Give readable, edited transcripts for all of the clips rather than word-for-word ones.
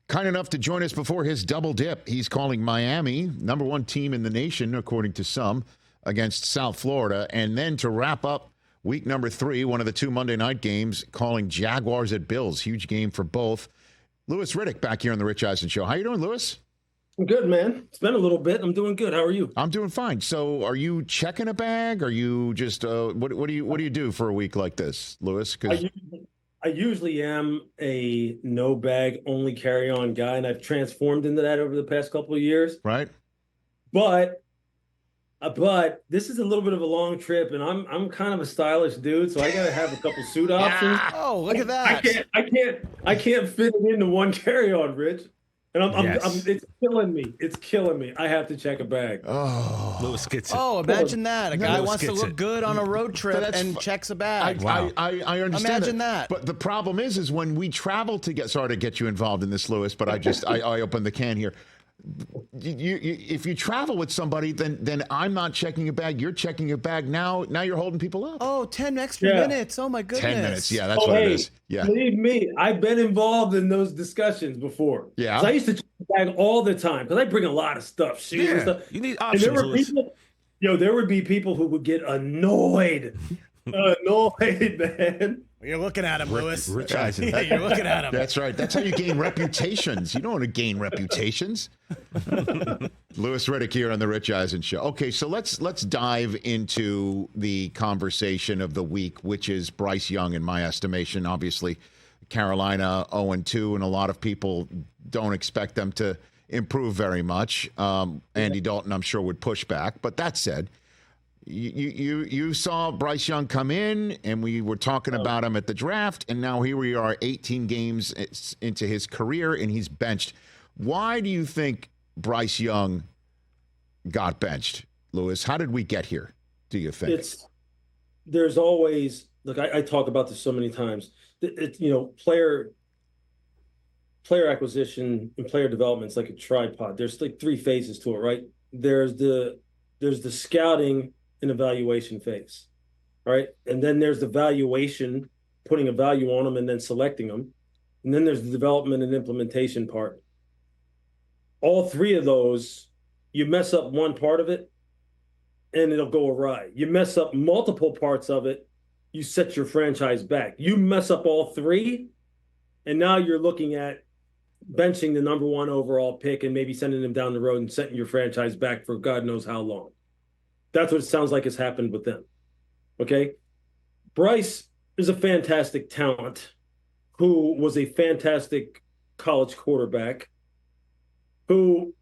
Kind enough to join us before his double dip. He's calling Miami, number one team in the nation, according to some, against South Florida. And then to wrap up week number 3, one of the 2 Monday night games, calling Jaguars at Bills. Huge game for both. Louis Riddick back here on the Rich Eisen Show. How you doing, Louis? I'm good, man. It's been a little bit. I'm doing good. How are you? I'm doing fine. So are you checking a bag? Are you just what do you do for a week like this, Louis? I usually am a no bag, only carry on guy, and I've transformed into that over the past couple of years. Right. But this is a little bit of a long trip, and I'm kind of a stylish dude, so I got to have a couple suit options. Oh, look at that! I can't fit it into one carry on, Rich. And it's killing me. It's killing me. I have to check a bag. Oh, Louis gets it. Oh, imagine that. A guy wants to look good on a road trip and checks a bag. I understand. Imagine that. But the problem is when we travel to sorry to get you involved in this, Louis, but I opened the can here. If you travel with somebody, then I'm not checking a bag. You're checking a bag. Now you're holding people up. Oh, 10 extra minutes. Oh, my goodness. 10 minutes. Yeah, that's what it is. Yeah. Believe me, I've been involved in those discussions before. Yeah. I used to check the bag all the time because I bring a lot of stuff. Shoes and stuff. You need options. And there would be people who would get annoyed. Man. You're looking at him, Louis. Rich Eisen. Yeah, you're looking at him. That's right. That's how you gain reputations. You don't want to gain reputations. Louis Riddick here on the Rich Eisen Show. Okay, so let's dive into the conversation of the week, which is Bryce Young, in my estimation. Obviously, Carolina 0-2, and a lot of people don't expect them to improve very much. Andy Dalton, I'm sure, would push back. But that said, you saw Bryce Young come in, and we were talking about him at the draft, and now here we are 18 games into his career, and he's benched. Why do you think Bryce Young got benched, Louis? How did we get here, do you think? There's always, look, I talk about this so many times. Player acquisition and player development is like a tripod. There's like 3 phases to it, right? There's the scouting and evaluation phase, right? And then there's the valuation, putting a value on them and then selecting them. And then there's the development and implementation part. All 3 of those, you mess up one part of it and it'll go awry. You mess up multiple parts of it, you set your franchise back. You mess up all 3, and now you're looking at benching the number 1 overall pick and maybe sending him down the road and setting your franchise back for God knows how long. That's what it sounds like has happened with them. Okay? Bryce is a fantastic talent who was a fantastic college quarterback who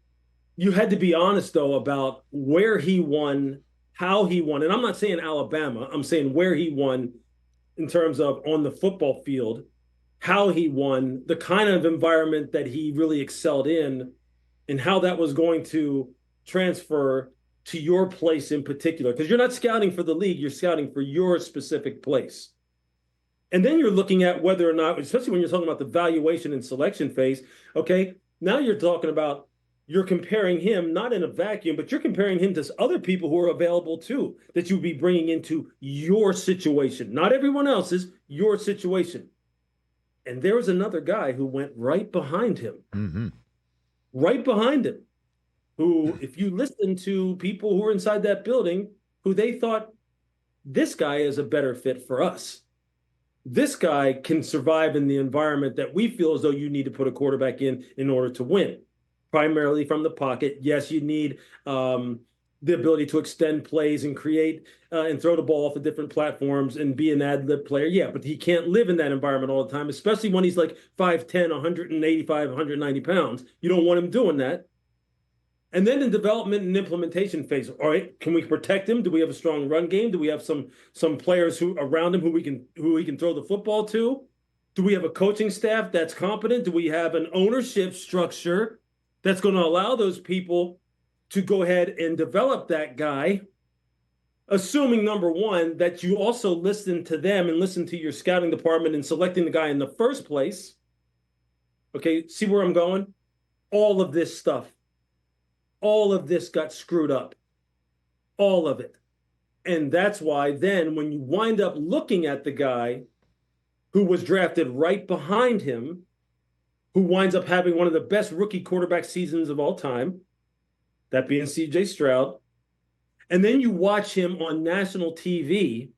you had to be honest, though, about where he won, how he won. And I'm not saying Alabama. I'm saying where he won in terms of on the football field, how he won, the kind of environment that he really excelled in, and how that was going to transfer to your place in particular. Because you're not scouting for the league, you're scouting for your specific place. And then you're looking at whether or not, especially when you're talking about the valuation and selection phase, okay, now you're talking about, you're comparing him, not in a vacuum, but you're comparing him to other people who are available too, that you'd be bringing into your situation, not everyone else's, your situation. And there was another guy who went right behind him, right behind him, who, if you listen to people who were inside that building, who they thought, this guy is a better fit for us. This guy can survive in the environment that we feel as though you need to put a quarterback in order to win, primarily from the pocket. Yes, you need the ability to extend plays and create and throw the ball off of different platforms and be an ad-lib player. Yeah, but he can't live in that environment all the time, especially when he's like 5'10", 185, 190 pounds. You don't want him doing that. And then in development and implementation phase, all right, can we protect him? Do we have a strong run game? Do we have some players who around him who we can throw the football to? Do we have a coaching staff that's competent? Do we have an ownership structure that's going to allow those people to go ahead and develop that guy, assuming, number one, that you also listen to them and listen to your scouting department in selecting the guy in the first place? Okay, see where I'm going? All of this stuff. All of this got screwed up. All of it. And that's why then when you wind up looking at the guy who was drafted right behind him, who winds up having one of the best rookie quarterback seasons of all time, that being C.J. Stroud. And then you watch him on national TV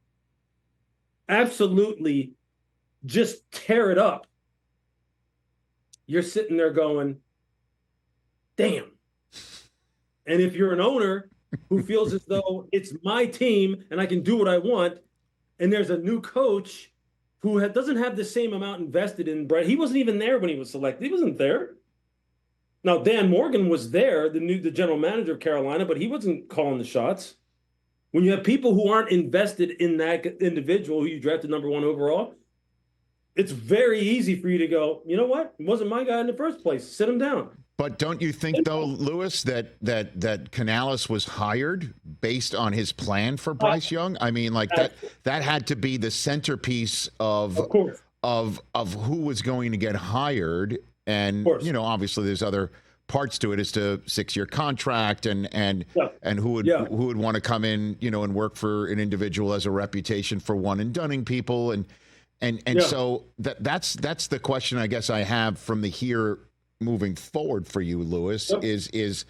absolutely just tear it up. You're sitting there going, damn. And if you're an owner who feels as though it's my team and I can do what I want, and there's a new coach who doesn't have the same amount invested in Brett. He wasn't even there when he was selected. He wasn't there. Now, Dan Morgan was there, the general manager of Carolina, but he wasn't calling the shots. When you have people who aren't invested in that individual who you drafted number 1 overall, it's very easy for you to go, you know what? It wasn't my guy in the first place. Sit him down. But don't you think, though, Lewis, that Canales was hired based on his plan for Bryce Young? I mean, like that had to be the centerpiece of who was going to get hired. And, you know, obviously there's other parts to it as to 6-year contract and who would want to come in, you know, and work for an individual as a reputation for one and dunning people. So that's the question I guess I have from the here moving forward for you, Lewis, is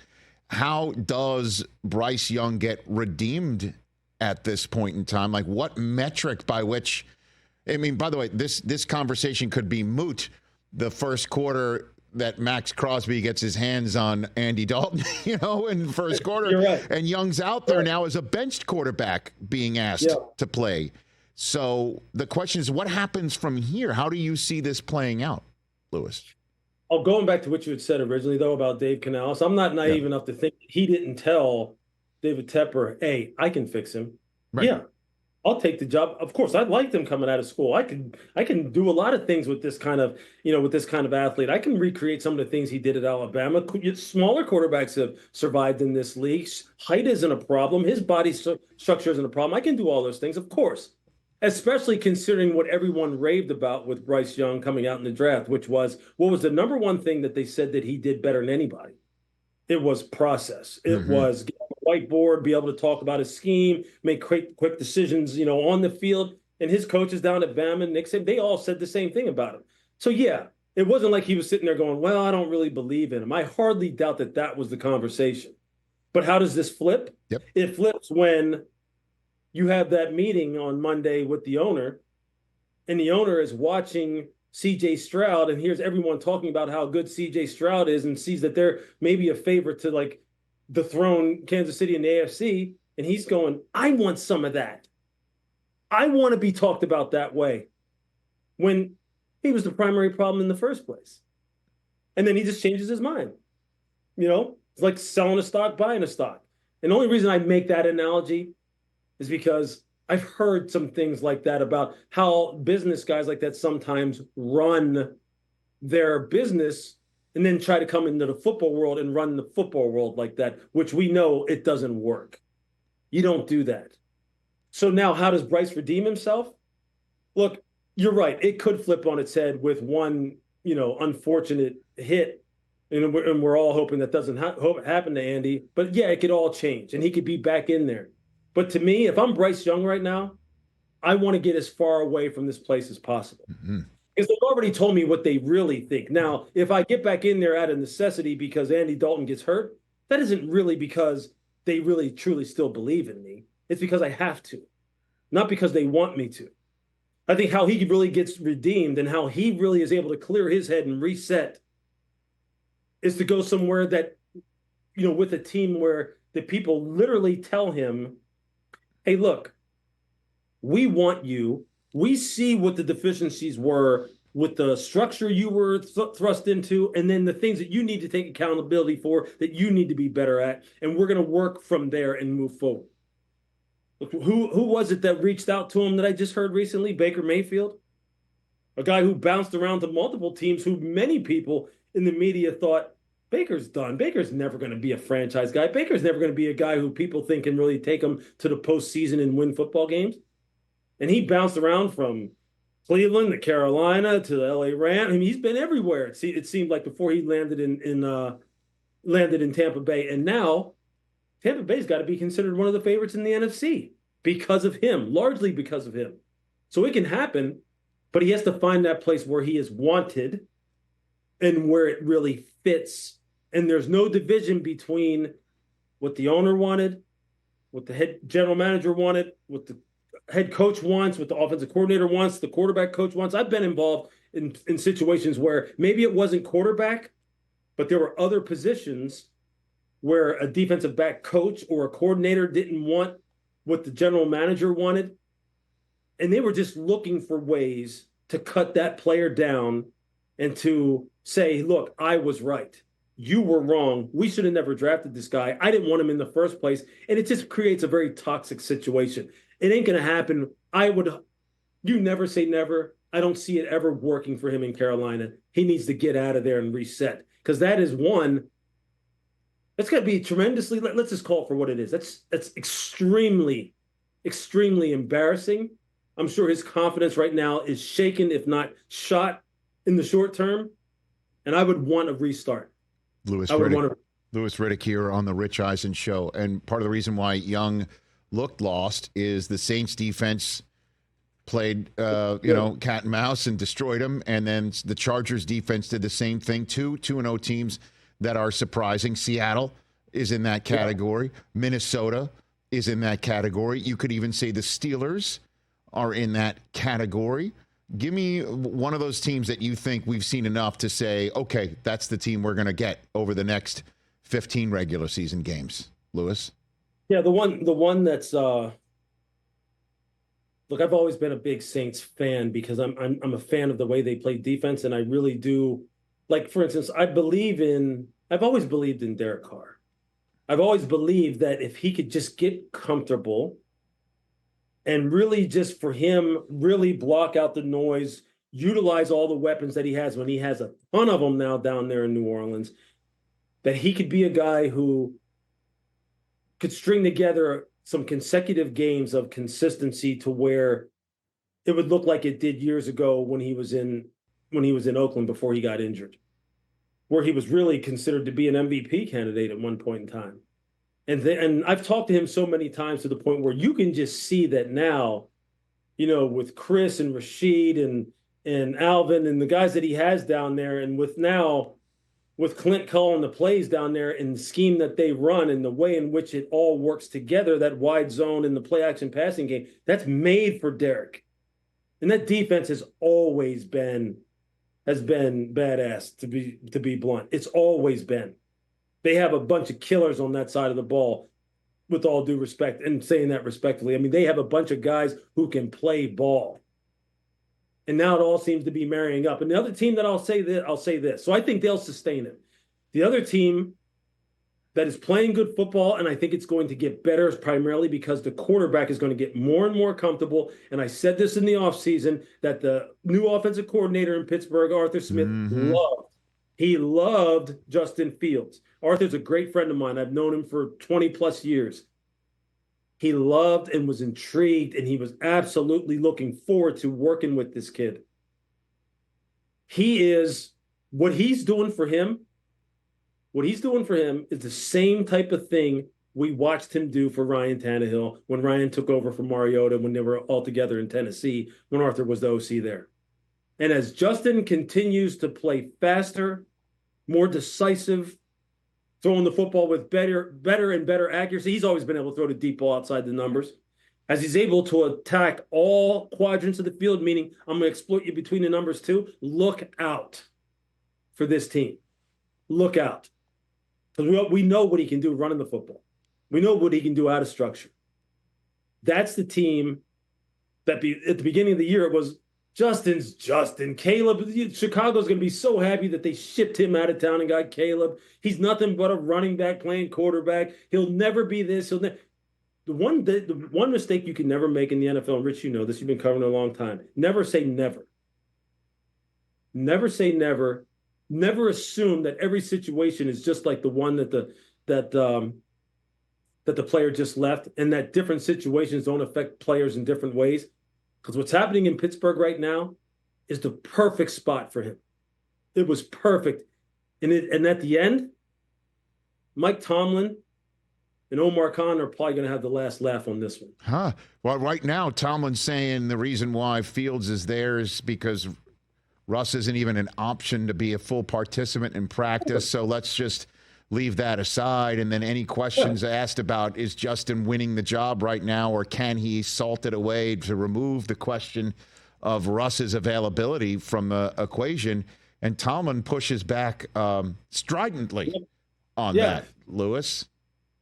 how does Bryce Young get redeemed at this point in time? Like, what metric by which, I mean, by the way, this conversation could be moot the first quarter that Max Crosby gets his hands on Andy Dalton, you know, in the first quarter. You're right. And Young's out there now as a benched quarterback being asked to play. So the question is, what happens from here? How do you see this playing out, Lewis? Oh, going back to what you had said originally, though, about Dave Canales, I'm not naive enough to think he didn't tell David Tepper, hey, I can fix him. Right. Yeah, I'll take the job. Of course, I liked him coming out of school. I can do a lot of things with this kind of, you know, with this kind of athlete. I can recreate some of the things he did at Alabama. Smaller quarterbacks have survived in this league. Height isn't a problem. His body structure isn't a problem. I can do all those things, of course. Especially considering what everyone raved about with Bryce Young coming out in the draft, which was, what was the number one thing that they said that he did better than anybody? It was process. It was get on the whiteboard, be able to talk about his scheme, make quick decisions, you know, on the field. And his coaches down at Bama, Nick said, they all said the same thing about him. So, yeah, it wasn't like he was sitting there going, well, I don't really believe in him. I hardly doubt that was the conversation. But how does this flip? Yep. It flips when you have that meeting on Monday with the owner, and the owner is watching C.J. Stroud and hears everyone talking about how good C.J. Stroud is and sees that they're maybe a favorite to, like, dethrone Kansas City in the AFC, and he's going, I want some of that. I want to be talked about that way, when he was the primary problem in the first place. And then he just changes his mind. You know, it's like selling a stock, buying a stock. And the only reason I make that analogy is because I've heard some things like that about how business guys like that sometimes run their business and then try to come into the football world and run the football world like that, which we know it doesn't work. You don't do that. So now how does Bryce redeem himself? Look, you're right. It could flip on its head with one, you know, unfortunate hit. And we're all hoping that doesn't happen to Andy. But yeah, it could all change and he could be back in there. But to me, if I'm Bryce Young right now, I want to get as far away from this place as possible. Because they've already told me what they really think. Now, if I get back in there out of necessity because Andy Dalton gets hurt, that isn't really because they really, truly still believe in me. It's because I have to, not because they want me to. I think how he really gets redeemed and how he really is able to clear his head and reset is to go somewhere that, you know, with a team where the people literally tell him, hey, look, we want you. We see what the deficiencies were with the structure you were thrust into, and then the things that you need to take accountability for that you need to be better at. And we're going to work from there and move forward. Look, who was it that reached out to him that I just heard recently? Baker Mayfield, a guy who bounced around to multiple teams who many people in the media thought, Baker's done. Baker's never going to be a franchise guy. Baker's never going to be a guy who people think can really take him to the postseason and win football games. And he bounced around from Cleveland to Carolina to the LA Rams. I mean, he's been everywhere. It seemed like before he landed in Tampa Bay. And now Tampa Bay's got to be considered one of the favorites in the NFC because of him, largely because of him. So it can happen, but he has to find that place where he is wanted. and where it really fits. And there's no division between what the owner wanted, what the head general manager wanted, what the head coach wants, what the offensive coordinator wants, the quarterback coach wants. I've been involved in situations where maybe it wasn't quarterback, but there were other positions where a defensive back coach or a coordinator didn't want what the general manager wanted. And they were just looking for ways to cut that player down and to say, look, I was right. You were wrong. We should have never drafted this guy. I didn't want him in the first place. And it just creates a very toxic situation. It ain't going to happen. You never say never. I don't see it ever working for him in Carolina. He needs to get out of there and reset, because that is one. That's got to be tremendously. Let's just call it for what it is. That's extremely, extremely embarrassing. I'm sure his confidence right now is shaken, if not shot, in the short term. And I would want a restart. Louis Riddick here on the Rich Eisen Show. And part of the reason why Young looked lost is the Saints defense played, cat and mouse and destroyed him. And then the Chargers defense did the same thing too. 2-0 teams that are surprising. Seattle is in that category. Yeah. Minnesota is in that category. You could even say the Steelers are in that category. Give me one of those teams that you think we've seen enough to say, okay, that's the team we're going to get over the next 15 regular season games. Louis? Yeah, the one that's look, I've always been a big Saints fan because I'm a fan of the way they play defense, and I really do. Like, for instance, I've always believed in Derek Carr. I've always believed that if he could just get comfortable and really just for him, really block out the noise, utilize all the weapons that he has when he has a ton of them now down there in New Orleans, that he could be a guy who could string together some consecutive games of consistency to where it would look like it did years ago when he was in Oakland before he got injured, where he was really considered to be an MVP candidate at one point in time. And I've talked to him so many times to the point where you can just see that now, with Chris and Rashid and Alvin and the guys that he has down there, and with Clint calling the plays down there and the scheme that they run and the way in which it all works together, that wide zone and the play action passing game, that's made for Derek. And that defense has been badass, to be blunt. It's always been. They have a bunch of killers on that side of the ball, with all due respect, and saying that respectfully. I mean, they have a bunch of guys who can play ball. And now it all seems to be marrying up. And the other team that I'll say this. So I think they'll sustain it. The other team that is playing good football, and I think it's going to get better, is primarily because the quarterback is going to get more and more comfortable. And I said this in the offseason, that the new offensive coordinator in Pittsburgh, Arthur Smith, He loved Justin Fields. Arthur's a great friend of mine. I've known him for 20 plus years. He loved and was intrigued, and he was absolutely looking forward to working with this kid. What he's doing for him is the same type of thing we watched him do for Ryan Tannehill when Ryan took over for Mariota, when they were all together in Tennessee, when Arthur was the OC there. And as Justin continues to play faster, more decisive, throwing the football with better and better accuracy. He's always been able to throw the deep ball outside the numbers. As he's able to attack all quadrants of the field, meaning I'm going to exploit you between the numbers too. Look out for this team. Look out. Because we know what he can do running the football. We know what he can do out of structure. That's the team that at the beginning of the year, it was Justin. Caleb, Chicago's going to be so happy that they shipped him out of town and got Caleb. He's nothing but a running back playing quarterback. He'll never be this. The one mistake you can never make in the NFL, and Rich, you know this, you've been covering it a long time. Never say never. Never say never. Never assume that every situation is just like the one that the player just left, and that different situations don't affect players in different ways. Because what's happening in Pittsburgh right now is the perfect spot for him. It was perfect. And at the end, Mike Tomlin and Omar Khan are probably going to have the last laugh on this one. Well, right now, Tomlin's saying the reason why Fields is there is because Russ isn't even an option to be a full participant in practice. So let's just leave that aside. And then any questions asked about, is Justin winning the job right now, or can he salt it away to remove the question of Russ's availability from the equation? And Tomlin pushes back stridently on that, Lewis.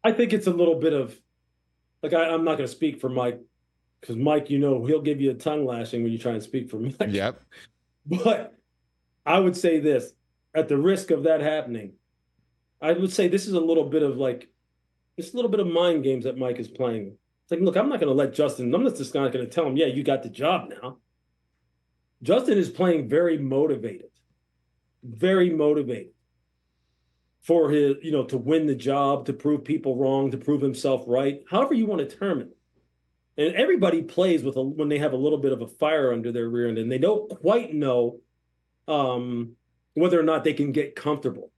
I think it's a little bit of, like, I'm not going to speak for Mike, because Mike, he'll give you a tongue lashing when you try and speak for Mike. Yep. But I would say this, at the risk of that happening, I would say this is a little bit of mind games that Mike is playing. It's like, look, I'm not going to let Justin, I'm just not going to tell him, yeah, you got the job now. Justin is playing very motivated for his, to win the job, to prove people wrong, to prove himself right, however you want to term it. And everybody plays when they have a little bit of a fire under their rear end, and they don't quite know whether or not they can get comfortable.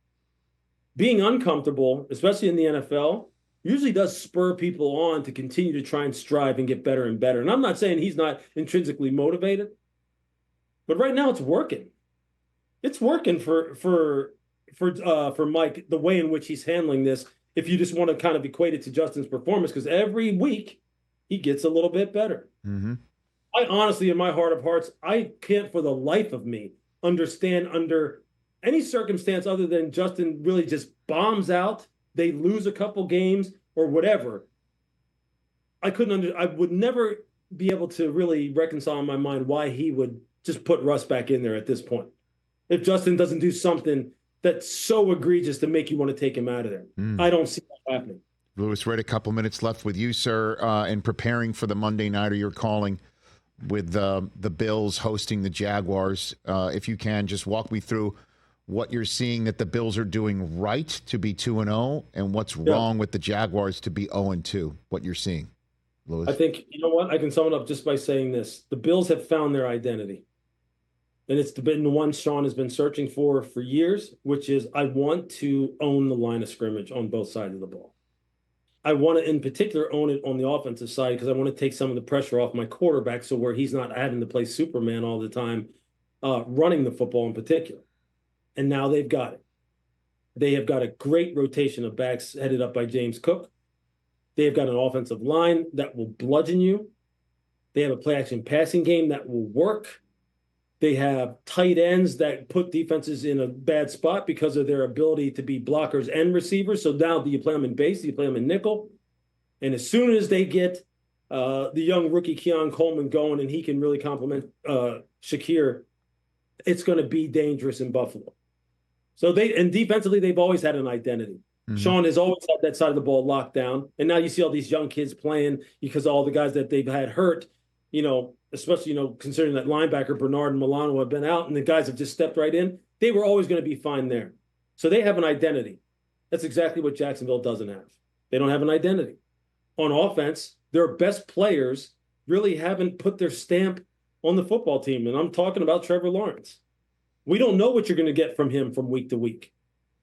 Being uncomfortable, especially in the NFL, usually does spur people on to continue to try and strive and get better and better. And I'm not saying he's not intrinsically motivated, but right now it's working. It's working for Mike, the way in which he's handling this. If you just want to kind of equate it to Justin's performance, because every week he gets a little bit better. Mm-hmm. I honestly, in my heart of hearts, I can't for the life of me understand under any circumstance other than Justin really just bombs out, they lose a couple games or whatever. I would never be able to really reconcile in my mind why he would just put Russ back in there at this point. If Justin doesn't do something that's so egregious to make you want to take him out of there. I don't see that happening. Lewis, right, a couple minutes left with you, sir, in preparing for the Monday nighter you're calling with the Bills hosting the Jaguars. If you can, just walk me through what you're seeing that the Bills are doing right to be 2-0 and what's wrong with the Jaguars to be 0-2, what you're seeing, Lewis. I think, you know what, I can sum it up just by saying this. The Bills have found their identity. And it's been the one Sean has been searching for years, which is I want to own the line of scrimmage on both sides of the ball. I want to, in particular, own it on the offensive side because I want to take some of the pressure off my quarterback so where he's not having to play Superman all the time, running the football in particular. And now they've got it. They have got a great rotation of backs headed up by James Cook. They have got an offensive line that will bludgeon you. They have a play-action passing game that will work. They have tight ends that put defenses in a bad spot because of their ability to be blockers and receivers. So now do you play them in base? Do you play them in nickel? And as soon as they get the young rookie Keon Coleman going and he can really complement Shakir, it's going to be dangerous in Buffalo. So defensively, they've always had an identity. Mm-hmm. Sean has always had that side of the ball locked down. And now you see all these young kids playing because all the guys that they've had hurt, especially, considering that linebacker Bernard and Milano have been out and the guys have just stepped right in, they were always going to be fine there. So they have an identity. That's exactly what Jacksonville doesn't have. They don't have an identity. On offense, their best players really haven't put their stamp on the football team. And I'm talking about Trevor Lawrence. We don't know what you're going to get from him from week to week.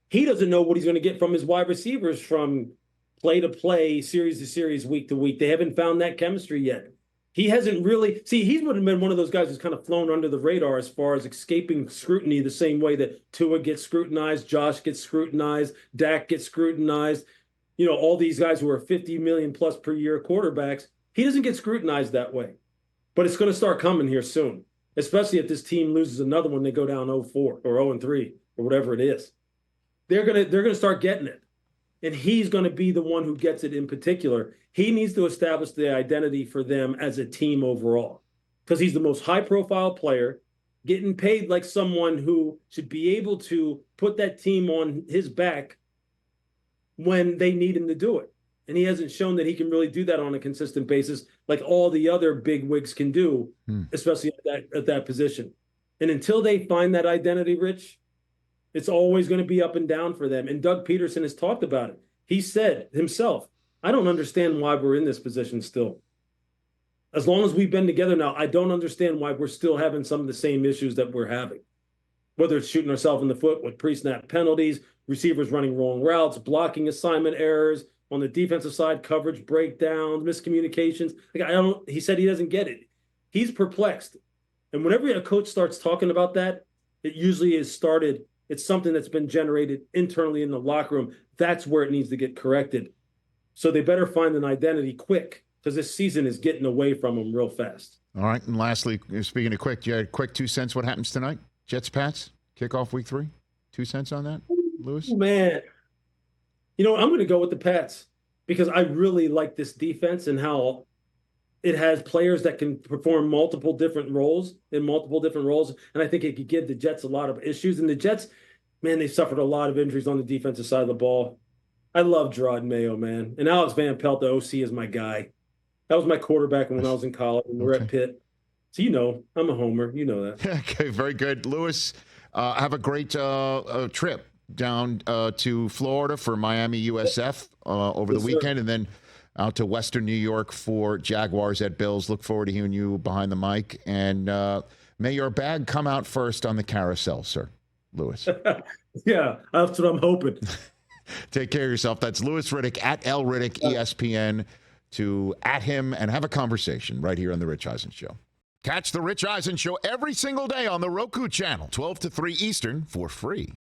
He doesn't know what he's going to get from his wide receivers from play to play, series to series, week to week. They haven't found that chemistry yet. He hasn't really – he would have been one of those guys who's kind of flown under the radar as far as escaping scrutiny the same way that Tua gets scrutinized, Josh gets scrutinized, Dak gets scrutinized. All these guys who are 50 million plus per year quarterbacks, he doesn't get scrutinized that way. But it's going to start coming here soon, especially if this team loses another one, they go down 0-4 or 0-3 or whatever it is. They're going to start getting it. And he's going to be the one who gets it in particular. He needs to establish the identity for them as a team overall because he's the most high-profile player, getting paid like someone who should be able to put that team on his back when they need him to do it. And he hasn't shown that he can really do that on a consistent basis like all the other big wigs can do, especially at that position. And until they find that identity, Rich, it's always going to be up and down for them. And Doug Peterson has talked about it. He said himself, I don't understand why we're in this position still. As long as we've been together now, I don't understand why we're still having some of the same issues that we're having. Whether it's shooting ourselves in the foot with pre-snap penalties, receivers running wrong routes, blocking assignment errors, on the defensive side, coverage breakdowns, miscommunications. He said he doesn't get it. He's perplexed. And whenever a coach starts talking about that, It usually is started. It's something that's been generated internally in the locker room. That's where it needs to get corrected. So they better find an identity quick, because this season is getting away from them real fast. All right. And lastly, speaking of quick, you had a quick 2 cents. What happens tonight? Jets, Pats, kickoff week 3. 2 cents on that, Lewis? Man, I'm going to go with the Pats, because I really like this defense and how it has players that can perform multiple different roles. And I think it could give the Jets a lot of issues. And the Jets, man, they suffered a lot of injuries on the defensive side of the ball. I love Gerard Mayo, man. And Alex Van Pelt, the OC, is my guy. That was my quarterback when I was in college and we're at Pitt. So, I'm a homer. You know that. Okay, very good. Lewis, have a great trip down to Florida for Miami USF over the weekend, and then out to Western New York for Jaguars at Bills. Look forward to hearing you behind the mic. And may your bag come out first on the carousel, sir, Lewis. Yeah, that's what I'm hoping. Take care of yourself. That's Louis Riddick at L Riddick ESPN. To at him and have a conversation right here on The Rich Eisen Show. Catch The Rich Eisen Show every single day on the Roku channel, 12 to 3 Eastern, for free.